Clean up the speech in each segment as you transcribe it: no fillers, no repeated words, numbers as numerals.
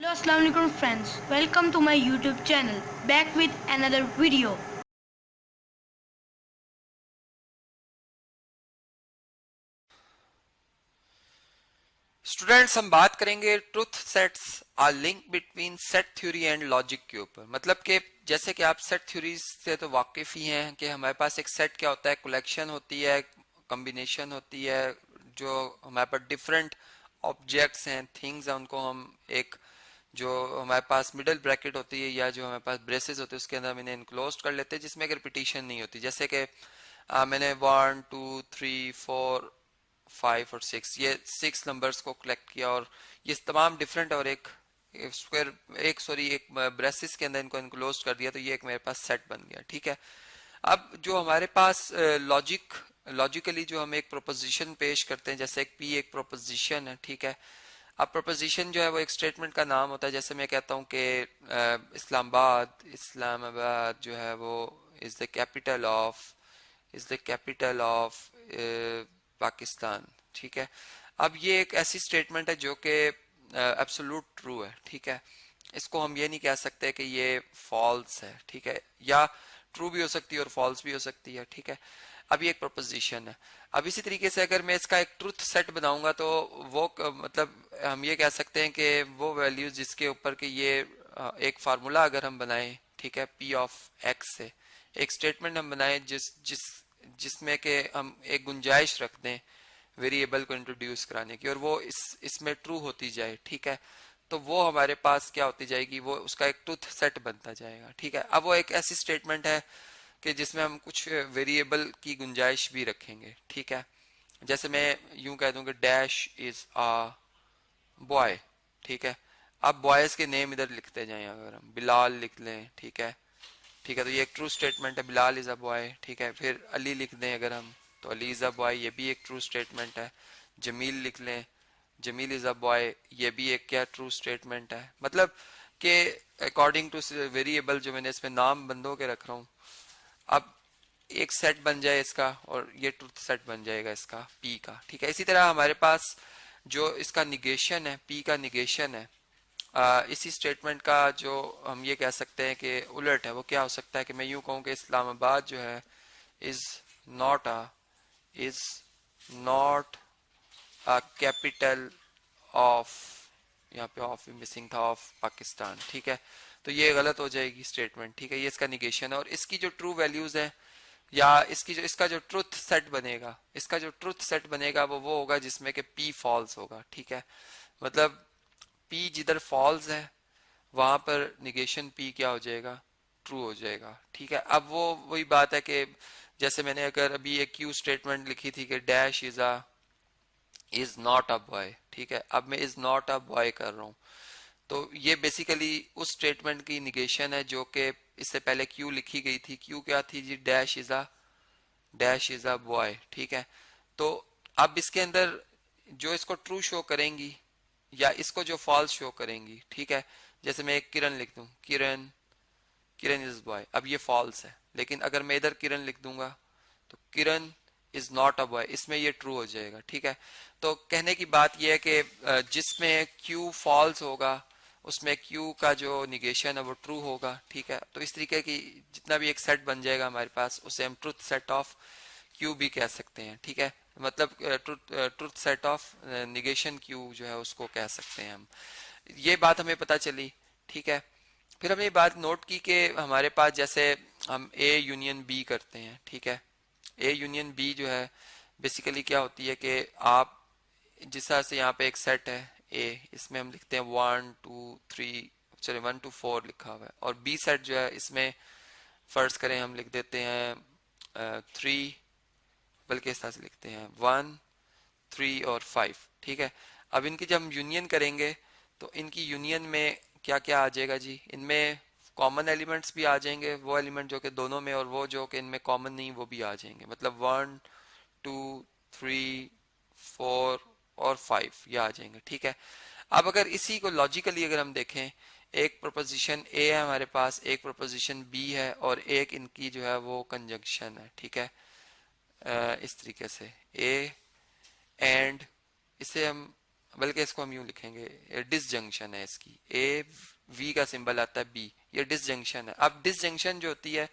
Hello, Assalamu alaikum friends. Welcome to my YouTube channel. Back with another video. Students हम बात करेंगे truth sets are link between set theory and logic के ऊपर। मतलब कि जैसे कि आप सेट थ्योरी से तो वाकिफ ही हैं कि हमारे पास एक सेट क्या होता है, कलेक्शन होती है, कॉम्बिनेशन होती है, जो हमारे पास डिफरेंट ऑब्जेक्ट्स हैं, थिंग्स हैं, उनको हम एक जो हमारे पास मिडिल ब्रैकेट होती है या जो हमारे पास ब्रेसेस होते हैं उसके अंदर हम इन्हें इनक्लोज कर लेते हैं, जिसमें एक रिपीटिशन नहीं होती। जैसे कि मैंने 1 2 3 4 5 और 6 ये 6 नंबर्स को कलेक्ट किया और ये तमाम डिफरेंट और एक स्क्वायर एक ब्रेसिस के अंदर इनको इनक्लोज कर दिया, तो ये एक मेरे पास सेट बन गया। ठीक है, अब जो हमारे पास लॉजिकली जो हम एक प्रोपोजिशन पेश करते हैं, जैसे एक पी एक प्रोपोजिशन है। ठीक है, अब प्रोपोजिशन जो है वो एक स्टेटमेंट का नाम होता है। जैसे मैं कहता हूँ कि इस्लामाबाद जो है वो is the capital of Pakistan. ठीक है, अब ये एक ऐसी स्टेटमेंट है जो कि एब्सोल्यूट ट्रू है। ठीक है, इसको हम ये नहीं कह सकते कि ये फॉल्स है। ठीक है, या ट्रू भी हो सकती है और फॉल्स भी हो सकती है। ठीक है, अब ये एक प्रोपोजिशन है। अब इसी तरीके से अगर मैं इसका एक ट्रुथ सेट बनाऊंगा तो वो मतलब हम ये कह सकते हैं कि वो वैल्यूज जिसके ऊपर कि ये एक फार्मूला अगर हम बनाएं, ठीक है, पी ऑफ एक्स से एक स्टेटमेंट हम बनाएं जिसमें कि हम एक गुंजाइश रख दें वेरिएबल को इंट्रोड्यूस कराने की और वो इसमें ट्रू होती जाए। ठीक है, तो वो हमारे पास क्या होती जाएगी, वो उसका एक ट्रुथ सेट बनता जाएगा। ठीक है, अब वो एक ऐसी स्टेटमेंट है कि जिसमें हम कुछ वेरिएबल की गुंजाइश भी रखेंगे। ठीक है, जैसे मैं यूं कह दूं कि डैश इज अ बॉय। ठीक है, अब बॉयज के नेम इधर लिखते जाएं, अगर हम बिलाल लिख लें। ठीक है, ठीक है, तो ये एक ट्रू स्टेटमेंट है, बिलाल इज अ बॉय। ठीक है, फिर अली लिख दें अगर हम, तो अली इज अ बॉय, ये भी एक ट्रू स्टेटमेंट है। जमील लिख लें, जमील इज अ बॉय, ये भी एक क्या ट्रू स्टेटमेंट है। मतलब कि अकॉर्डिंग टू वेरिएबल जो मैंने इसमें नाम बंदों के रख रहा हूँ, अब एक सेट बन जाए इसका और ये ट्रुथ सेट बन जाएगा इसका पी का। ठीक है, इसी तरह हमारे पास जो इसका निगेशन है, पी का निगेशन है, इसी स्टेटमेंट का जो हम ये कह सकते हैं कि उलट है, वो क्या हो सकता है कि मैं यूं कहूं कि इस्लामाबाद जो है is not a is not a capital of, यहाँ पे ऑफ भी मिसिंग था, ऑफ पाकिस्तान। ठीक है, तो ये गलत हो जाएगी स्टेटमेंट। ठीक है, ये इसका निगेशन है और इसकी जो ट्रू वैल्यूज है या इसका जो ट्रुथ सेट बनेगा, इसका जो ट्रुथ सेट बनेगा वो होगा जिसमें कि पी फॉल्स होगा। ठीक है, मतलब पी जिधर फॉल्स है वहां पर निगेशन पी क्या हो जाएगा, ट्रू हो जाएगा। ठीक है, अब वो वही बात है कि जैसे मैंने अगर अभी एक क्यू स्टेटमेंट लिखी थी कि dash is not a boy. ठीक है, अब मैं इज नॉट अ बॉय कर रहा हूँ, तो ये बेसिकली उस स्टेटमेंट की निगेशन है जो कि इससे पहले क्यू लिखी गई थी। क्यू क्या थी जी, डैश इज अ बॉय। ठीक है, तो अब इसके अंदर जो इसको ट्रू शो करेंगी या इसको जो फॉल्स शो करेंगी, ठीक है, जैसे मैं एक किरण लिख दूं, किरण किरण इज बॉय, अब ये फॉल्स है। लेकिन अगर मैं इधर किरण लिख दूंगा तो किरण इज नॉट अ बॉय, इसमें ये ट्रू हो जाएगा। ठीक है, तो कहने की बात यह है कि जिसमें क्यू फॉल्स होगा उसमें क्यू का जो निगेशन है वो ट्रू होगा। ठीक है, तो इस तरीके की जितना भी एक सेट बन जाएगा हमारे पास उसे हम ट्रुथ सेट ऑफ क्यू भी कह सकते हैं। ठीक है, मतलब truth set of negation Q जो है उसको कह सकते हैं हम। ये बात हमें पता चली। ठीक है, फिर हमने ये बात नोट की कि हमारे पास जैसे हम ए यूनियन बी करते हैं। ठीक है, ए यूनियन बी जो है बेसिकली क्या होती है कि आप जिस तरह से यहाँ पे एक सेट है ए, इसमें हम लिखते हैं 1 2 3, चलिए 1 to 4 लिखा हुआ है, और बी सेट जो है इसमें फर्ज करें हम लिख देते हैं 3, बल्कि इस तरह से लिखते हैं 1 3 और 5। ठीक है, अब इनकी जब हम यूनियन करेंगे तो इनकी यूनियन में क्या क्या आ जाएगा जी, इनमें कॉमन एलिमेंट्स भी आ जाएंगे, वो एलिमेंट जो कि दोनों में और वो जो कि इनमें कॉमन नहीं वो भी आ जाएंगे। मतलब 1 2 3 4 और 5 ये आ जाएंगे। ठीक है, अब अगर इसी को लॉजिकली अगर हम देखें, एक प्रोपोजिशन ए है हमारे पास, एक प्रोपोजिशन बी है और एक इनकी जो है वो कंजंक्शन है। ठीक है, इस तरीके से ए एंड, इसे हम बल्कि इसको हम यूं लिखेंगे, डिसजंक्शन है इसकी, ए वी का सिंबल आता है बी, ये डिसजंक्शन है। अब डिसजंक्शन जो होती है,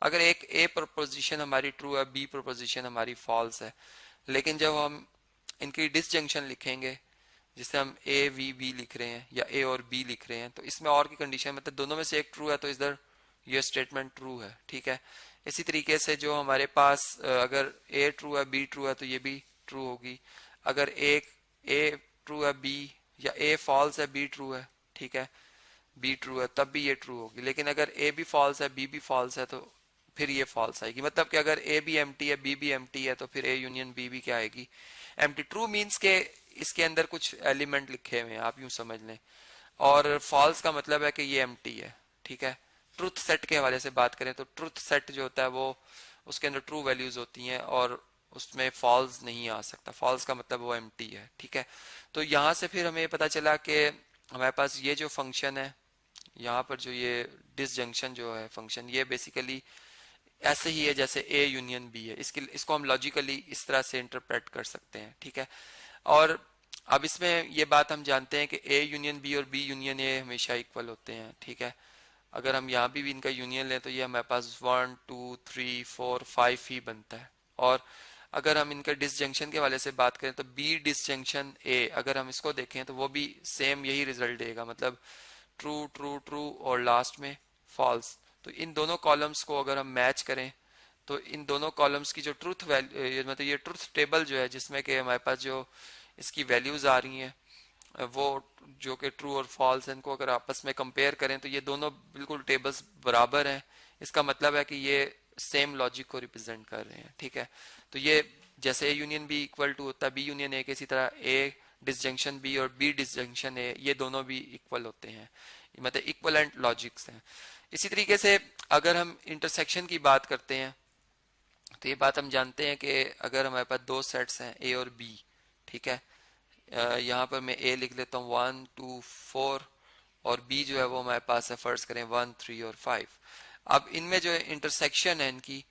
अगर एक ए प्रोपोजिशन हमारी ट्रू है, बी प्रोपोजिशन हमारी फॉल्स है, लेकिन जब हम इनकी डिसजंक्शन लिखेंगे, जिसे हम ए वी बी लिख रहे हैं या ए और बी लिख रहे हैं, तो इसमें और की कंडीशन, मतलब दोनों में से एक ट्रू है तो इधर ये स्टेटमेंट ट्रू है, ठीक है। इसी तरीके से जो हमारे पास अगर ए ट्रू है बी ट्रू है तो ये भी ट्रू होगी। अगर एक ए ट्रू है बी, या ए फॉल्स है बी ट्रू है, ठीक है, बी ट्रू है तब भी ये ट्रू होगी। लेकिन अगर ए भी फॉल्स है बी भी फॉल्स है तो फिर ये फॉल्स आएगी। मतलब कि अगर ए भी एम्प्टी है बी भी एम्प्टी है तो फिर ए यूनियन बी भी क्या आएगी, एम्प्टी। ट्रू मीन्स के इसके अंदर कुछ एलिमेंट लिखे हुए हैं, आप यूं समझ लें, और फॉल्स का मतलब है कि ये एम्प्टी है, ठीक है। ट्रुथ सेट के हवाले से बात करें तो ट्रुथ सेट जो होता है वो उसके अंदर ट्रू वैल्यूज होती हैं और उसमें फॉल्स नहीं आ सकता, फॉल्स का मतलब वो एम्प्टी है, ठीक है। तो यहाँ से फिर हमें पता चला कि हमारे पास ये जो फंक्शन है, यहाँ पर जो ये डिसजंक्शन जो है फंक्शन, ये बेसिकली ऐसे ही है जैसे ए यूनियन बी है। इसको हम लॉजिकली इस तरह से इंटरप्रेट कर सकते हैं, ठीक है। और अब इसमें ये बात हम जानते हैं कि ए यूनियन बी और बी यूनियन ए हमेशा इक्वल होते हैं, ठीक है। अगर हम यहाँ भी इनका यूनियन लें तो ये हमारे पास 1 2 3 4 5 ही बनता है। और अगर हम इनका डिसजंक्शन के वाले से बात करें तो बी डिसजंक्शन ए, अगर हम इसको देखें तो वो भी सेम यही रिजल्ट देगा, मतलब ट्रू ट्रू ट्रू और लास्ट में फॉल्स। तो इन दोनों कॉलम्स को अगर हम मैच करें तो इन दोनों कॉलम्स की जो ट्रुथ वैल्यू, मतलब ये ट्रुथ टेबल जो है जिसमें कि हमारे पास जो इसकी वैल्यूज आ रही हैं वो जो कि ट्रू और फॉल्स हैं, इनको अगर आपस में कंपेयर करें तो ये दोनों बिल्कुल टेबल्स बराबर हैं। इसका मतलब है कि ये सेम लॉजिक को रिप्रेजेंट कर रहे हैं, ठीक है। तो ये जैसे A union B equal to होता है बी यूनियन ए के, इसी तरह ए डिसजंक्शन बी और बी डिसजंक्शन ए ये दोनों भी इक्वल होते हैं, मतलब इक्वलेंट लॉजिक्स हैं। इसी तरीके से अगर हम इंटरसेक्शन की बात करते हैं तो ये बात हम जानते हैं कि अगर हमारे पास दो सेट्स हैं ए और बी, ठीक है, यहाँ पर मैं ए लिख लेता हूँ 1 2 4 और बी जो है वो हमारे पास है, फर्ज करें 1 3 और 5। अब इनमें जो इंटरसेक्शन है इनकी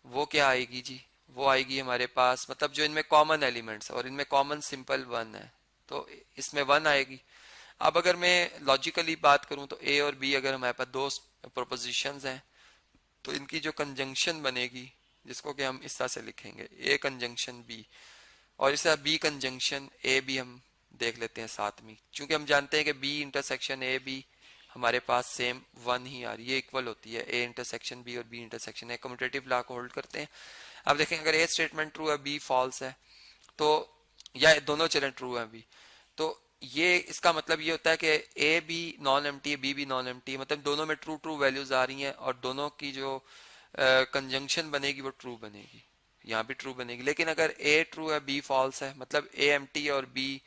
वो क्या आएगी जी, वो आएगी हमारे पास, मतलब जो इनमें कॉमन एलिमेंट्स और इनमें कॉमन सिंपल 1 है तो इसमें 1 आएगी। अब अगर मैं लॉजिकली बात करूं तो ए और बी अगर हमारे पास दो प्रोपोजिशंस हैं तो इनकी जो कंजंक्शन बनेगी, जिसको कि हम इस तरह से लिखेंगे ए कंजंक्शन बी, और इस तरह बी कंजंक्शन ए भी हम देख लेते हैं साथ में, क्योंकि हम जानते हैं कि बी इंटरसेक्शन ए बी हमारे पास सेम 1 ही आ रही है, इक्वल होती है ए इंटरसेक्शन बी और B intersection A. Commutative law को होल्ड करते हैं। अब देखें अगर ए स्टेटमेंट ट्रू है बी फॉल्स है तो, या दोनों चलें ट्रू है बी, तो ये इसका मतलब ये होता है कि ए भी नॉन एम्प्टी है बी भी नॉन एम्प्टी है, मतलब दोनों में ट्रू ट्रू वैल्यूज आ रही हैं और दोनों की जो कंजंक्शन बनेगी वो ट्रू बनेगी, यहाँ भी ट्रू बनेगी। लेकिन अगर ए ट्रू है बी फॉल्स है, मतलब ए एम्प्टी है और बी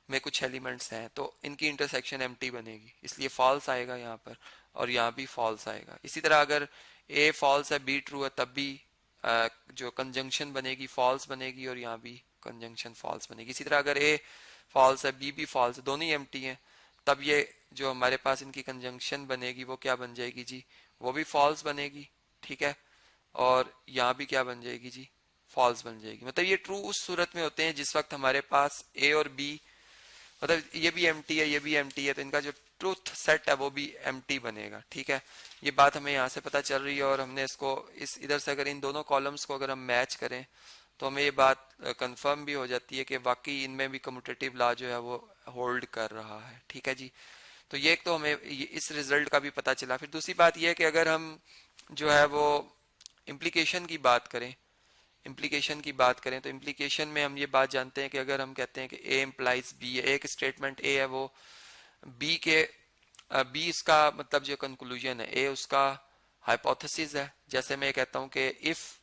में कुछ एलिमेंट्स हैं तो इनकी इंटरसेक्शन एम्प्टी बनेगी, इसलिए फॉल्स आएगा यहाँ पर और यहाँ भी फॉल्स आएगा। इसी तरह अगर ए फॉल्स है बी ट्रू है तब भी जो कंजंक्शन बनेगी फॉल्स बनेगी और यहाँ भी कंजंक्शन फॉल्स बनेगी। इसी तरह अगर ए फॉल्स है बी भी फॉल्स है, दोनों ही एम्प्टी हैं, तब ये जो हमारे पास इनकी कंजंक्शन बनेगी वो क्या बन जाएगी जी, वो भी फॉल्स बनेगी, ठीक है, और यहाँ भी क्या बन जाएगी जी, फॉल्स बन जाएगी। मतलब ये ट्रू उस सूरत में होते हैं जिस वक्त हमारे पास ए और बी, मतलब ये भी एम्प्टी है ये भी एम्प्टी है, तो इनका जो ट्रूथ सेट है वो भी एम्प्टी बनेगा, ठीक है। ये बात हमें यहाँ से पता चल रही है और हमने इसको इस इधर से अगर इन दोनों कॉलम्स को अगर हम मैच करें तो हमें ये बात कंफर्म भी हो जाती है कि वाकई इनमें भी कम्यूटेटिव लॉ जो है वो होल्ड कर रहा है, ठीक है जी। तो ये एक तो हमें इस रिजल्ट का भी पता चला। फिर दूसरी बात यह है कि अगर हम जो है वो इम्प्लीकेशन की बात करें, इम्प्लीकेशन की बात करें तो इम्प्लीकेशन में हम ये बात जानते हैं कि अगर हम कहते हैं कि ए इम्प्लाइज बी है, एक स्टेटमेंट ए है वो बी के बी इसका मतलब जो कंक्लूजन है, ए उसका हाइपोथेसिस है। जैसे मैं कहता हूं कि इफ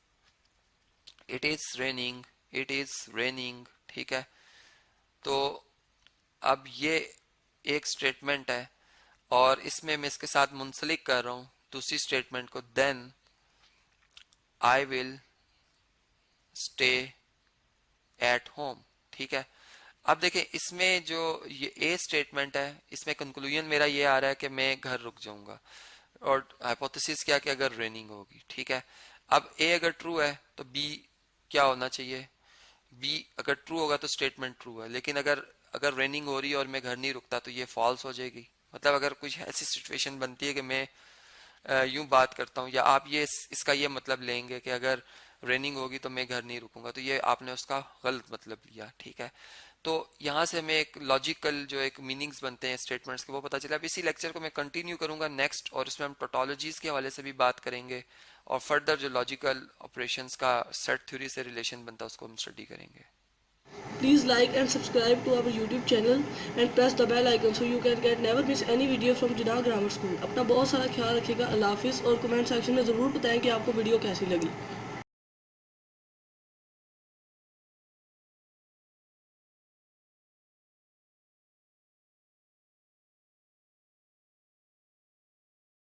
इट इज रेनिंग, ठीक है, तो अब ये एक स्टेटमेंट है और इसमें मैं इसके साथ मुंसलिक कर रहा हूं दूसरी स्टेटमेंट को, then I will stay at home, ठीक है। अब देखें इसमें जो ये ए स्टेटमेंट है इसमें कंक्लूजन मेरा ये आ रहा है कि मैं घर रुक जाऊंगा और हाइपोथेसिस क्या कि अगर रेनिंग होगी, ठीक है। अब ए अगर ट्रू है तो बी क्या होना चाहिए, बी अगर ट्रू होगा तो स्टेटमेंट ट्रू है, लेकिन अगर अगर रेनिंग हो रही है और मैं घर नहीं रुकता तो ये फॉल्स हो जाएगी। मतलब अगर कुछ ऐसी सिचुएशन बनती है कि मैं यूं बात करता हूँ, या आप ये इसका ये मतलब लेंगे कि अगर रेनिंग होगी तो मैं घर नहीं रुकूंगा, तो ये आपने उसका गलत मतलब लिया, ठीक है। तो यहाँ से हमें एक लॉजिकल जो एक मीनिंग्स बनते हैं स्टेटमेंट्स के वो पता चला। अब इसी लेक्चर को मैं कंटिन्यू करूंगा नेक्स्ट, और इसमें हम टोटोलॉजीज के हवाले से भी बात करेंगे, और फर्दर जो लॉजिकल ऑपरेशंस का सेट थ्योरी से रिलेशन बनता है उसको हम स्टडी करेंगे। Please like and subscribe to our YouTube channel and press the bell icon so you can never miss any video from Jinnah Grammar School. अपना बहुत सारा ख्याल रखिएगा। अल्लाह हाफिज़, और कमेंट सेक्शन में ज़रूर बताएं कि आपको वीडियो कैसी लगी।